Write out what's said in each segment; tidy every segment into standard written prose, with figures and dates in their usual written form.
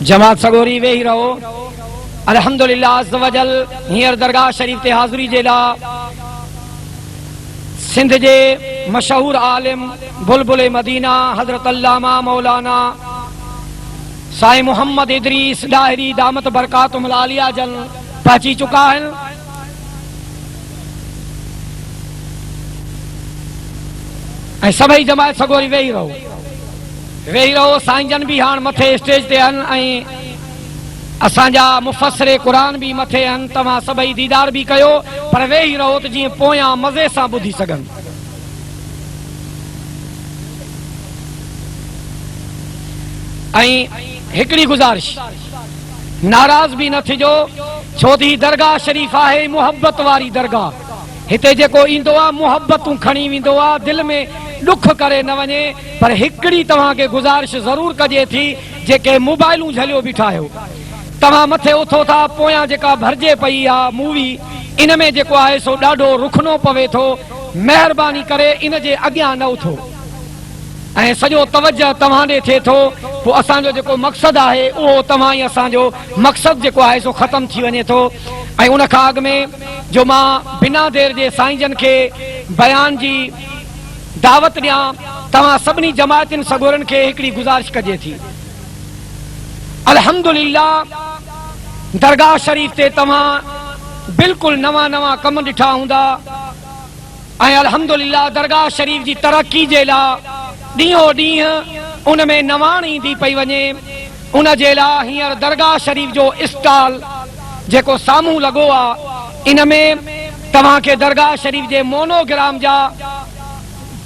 जमात सगोरी वेही रहो। अल्हम्दुलिल्लाह अज़्ज़ व जल हींअर दरगाह शरीफ ते हाज़िरी जे लाइ सिंध जे मशहूर आलिम बुलबुल मदीना हज़रत अल्लामा मौलाना साईं मोहम्मद इदरीस डाहिरी दामत बरकातुहुल आलिया जन पहुंची चुका है। ऐं सभई जमात सगोरी वेही रहो। साईं जन भी हाण मथे स्टेज ते आहिनि ऐं असांजा मुफ़स्सिरे क़ुरान भी मथे आहिनि। तव्हां सभई दीदार भी कयो पर वेही रहो त जीअं पोयां मज़े सां ॿुधी सघनि। ऐं हिकिड़ी गुज़ारिश, नाराज़ भी न थिजो छो त दरगाह शरीफ़ आहे मुहबत वारी दरगाह। हिते जेको ईंदो आहे मुहबतूं खणी वेंदो आहे, दिलि में दुख करे न वञे। पर हिकिड़ी तव्हांखे गुज़ारिश ज़रूर कजे थी, जेके मोबाइलूं झलियो बीठा आहियो, तव्हां मथे उथो था, पोयां जेका भरिजे पई आहे मूवी, इन में जेको आहे सो ॾाढो रुखनो पवे थो। महिरबानी करे इन जे अॻियां न उथो ऐं सॼो तवजह तव्हां ॾे थिए थो। पोइ असांजो जेको मक़सदु आहे उहो तव्हां ई असांजो मक़सदु जेको आहे सो ख़तमु थी वञे थो। ऐं उन खां अॻु में जो मां बिना देर जे साईं जन खे बयान जी दावत ॾियां, तव्हां सभिनी जमातियुनि सगोरनि खे हिकिड़ी गुज़ारिश कजे थी। अल्हम्दुलिल्लाह दरगाह शरीफ ते तव्हां बिल्कुलु नवां नवां कम ॾिठा हूंदा ऐं अल्हम्दुलिल्लाह दरगाह शरीफ जी तरक़ी जे लाइ ॾींहों ॾींहुं उन में नवाण ईंदी पई वञे। उन जे लाइ हींअर दरगाह शरीफ जो स्टॉल जेको साम्हूं लॻो आहे, इन में तव्हांखे दरगाह शरीफ जे मोनोग्राम जा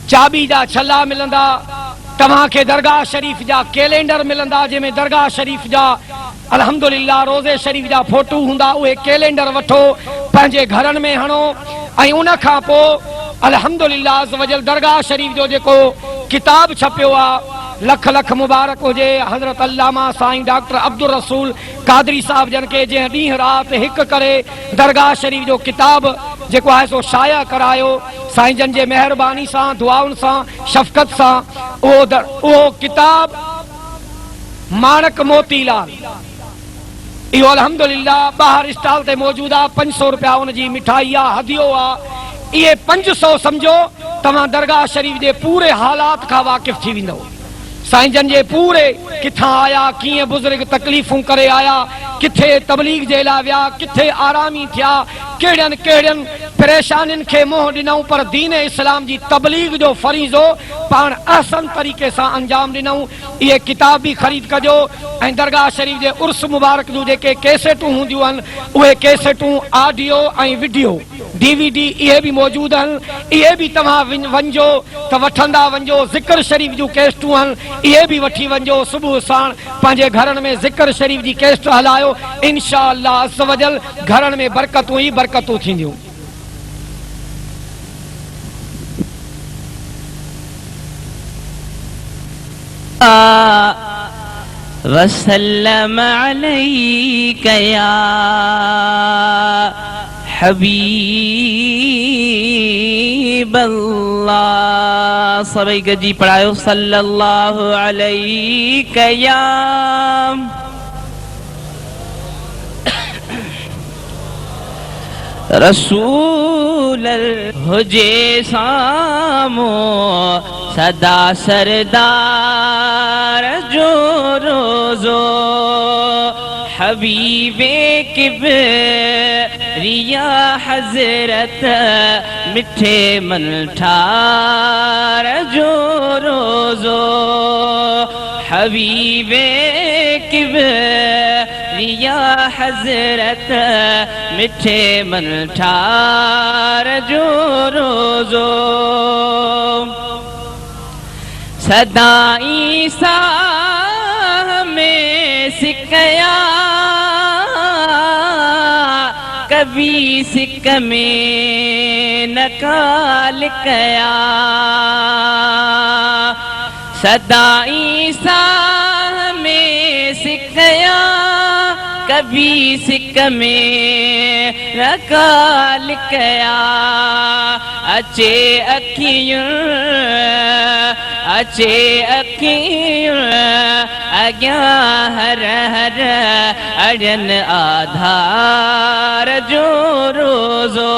चाबी जा छल्ला मिलंदा, तव्हांखे दरगाह शरीफ जा कैलेंडर मिलंदा जंहिंमें दरगाह शरीफ जा अल्हम्दुलिल्लाह रोज़े शरीफ जा फोटो हूंदा। उहे कैलेंडर वठो, पंहिंजे घरनि में हणो ऐं उन खां पोइ अल्हम्दुलिल्लाह अज़्ज़ व जल दरगाह शरीफ जो जेको किताब छपियो आहे, लख लख मुबारक हुजे हज़रत अल्लामा साईं डॉक्टर अब्दुल रसूल कादरी साहब जन के, जंहिं ॾींहुं राति हिकु करे दरगाह शरीफ जो किताब जेको आहे सो शाया करायो। साईं जन जे महिरबानी सां, दुआउनि सां, शफ़क़त सां उहो किताब माणक मोतीलाल, इहो अल्हम्दुलिल्लाह ॿाहिरि स्टॉल ते मौजूदु आहे। 500 रुपया उन जी मिठाई आहे, हदियो आहे। इहे 500 सम्झो तव्हां दरगाह शरीफ जे पूरे हालात खां वाक़िफ़ थी वेंदव। साईं जन जे पूरे किथां आया, कीअं बुज़ुर्ग तकलीफ़ूं करे आया, किथे तबलीग जे लाइ विया, किथे आरामी थिया, कहिड़ियुनि कहिड़ियुनि परेशानियुनि खे मुंहुं ॾिनऊं, पर दीन इस्लाम जी तबलीग जो फरीज़ो पाण अहसन तरीक़े सां अंजाम ॾिनऊं। इहे किताब बि ख़रीद कजो ऐं दरगाह शरीफ जे उर्स मुबारक जूं जेके कैसेटूं हूंदियूं आहिनि, उहे कैसेटूं ऑडियो ऐं वीडियो DVD इहे बि मौजूदु आहिनि। इहे बि तव्हां वञिजो त वठंदा वञिजो। ज़िक्र शरीफ जूं कैसेटूं आहिनि, इहे बि वठी वञिजो। सुबुह साण पंहिंजे घरनि में ज़िक्र शरीफ जी कैसेट हलायो, इंशा अल्लाह अज़्ज़ व जल घरनि में बरकतूं ई बरकतूं थींदियूं। वसल्लम अलैका या हबीब अल्लाह। सभी गजी पढ़ायो सल्लल्लाहु अलैका या रसूल हुजे सामो सदा सरदार जो रोज़ो हबीबे किबरिया हजरत मिठे मन ठार जो रोज़ो हबीबे किबरिया हजरत मिठे मन ठार जो रोज़ो सदाई सा में सिकया कभी सिक में नकाल कया सदाई सा में सिकया कभी सिक में रकाल कया अचे अखियूं अॻियां हर हर अड़न आधार जो रोज़ो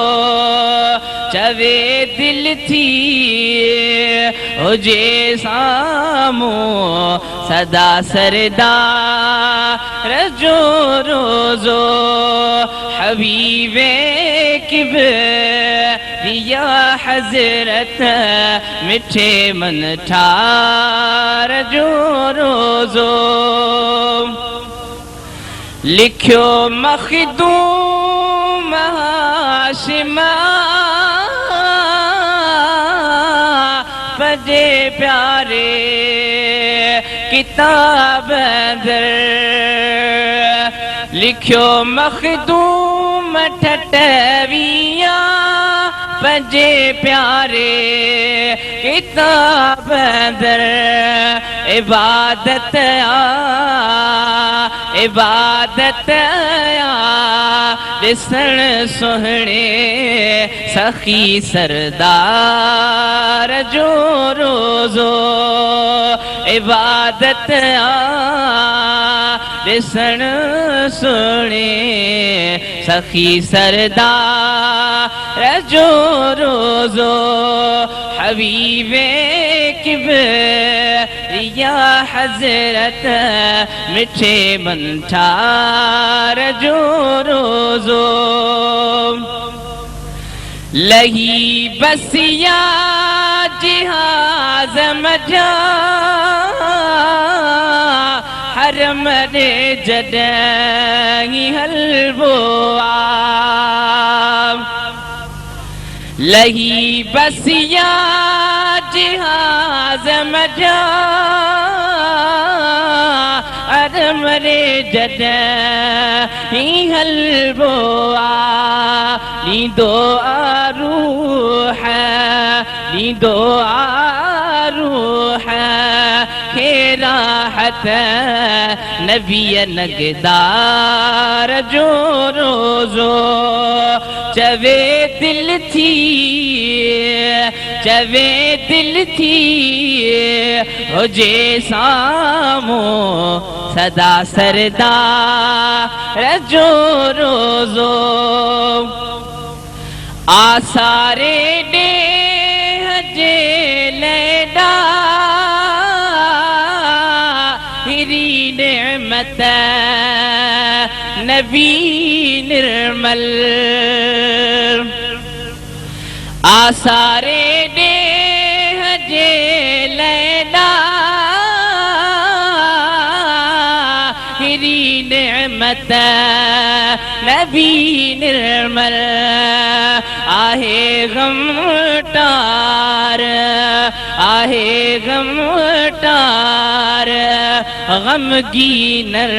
चवे दिल थी हुजे साम्हूं सदा सरदार जो रोज़ो हबीबे किबरिया हज़रत मिठे मन ठार जो रोज़ो लिखियो मखदूम हाशिमा पढ़े प्यारे किताब अंदर लिखियो मखदूम ठटविया पंजे प्यारे किताब अंदर इबादत ॾिसण सुहिणे सखी सरदार जो रोज़ो इबादत ॾिसण सुहिणे सखी सरदार जो रोज़ो हबीबे किबरिया हज़रत मिठे मन ठार जो रोज़ो लही बसिया जिहाज़ मजा हरम रे जॾहिं हलबो आ लही बसिया जिहाज़ मजा हरम रे जॾहिं हलबो आ ॾींदो आरूह खे राहत नबीअ नगदार जो रोज़ो चवे दिल थी हुजे साम्हूं सदा सरदार जो रोज़ो आसारे ॾेह जे लेडा हिरी नेमत नबी निर्मल आसारे ॾेह जे लेडा हिरी नेमत नबी निर्मल आहे गमटार गमगीनर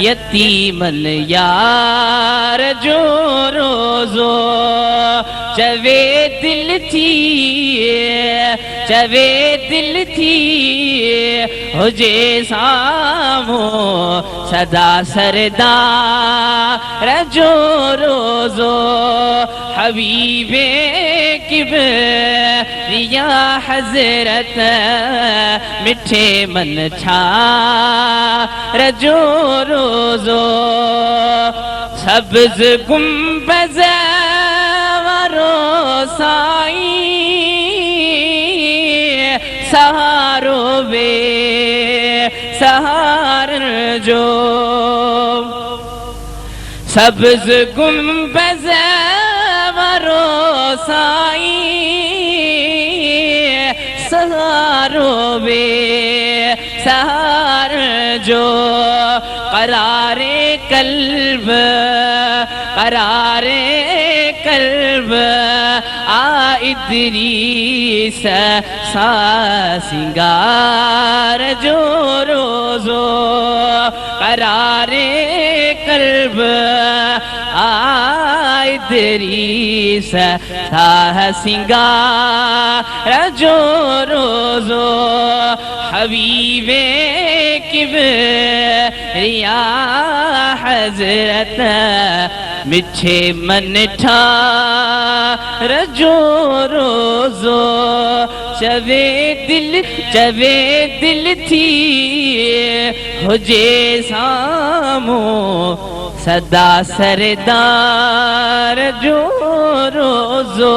यतीमन यार जो रोज़ो चवे दिल थी हुजे साम्हूं सदा सरदार जो रोज़ो हबीबे किबरिया हज़रत मिठे मन ठार जो रोज़ो सब्ज़ गुंबज़ वारो साईं सहारो वे सहारन जो सब्ज़ गुंबज़ वारो साईं सहारो वे सहारन जो करारे कल्ब आ इदरीस सा सिंगार जो रोज़ो करारे कल्ब आ इदरीस सा सिंगार जो रोज़ो हबीबे किबरिया हजरत मिठे मन ठार जो रोजो चवे दिल थी हुजे सामो सदा सरदार जो रोजो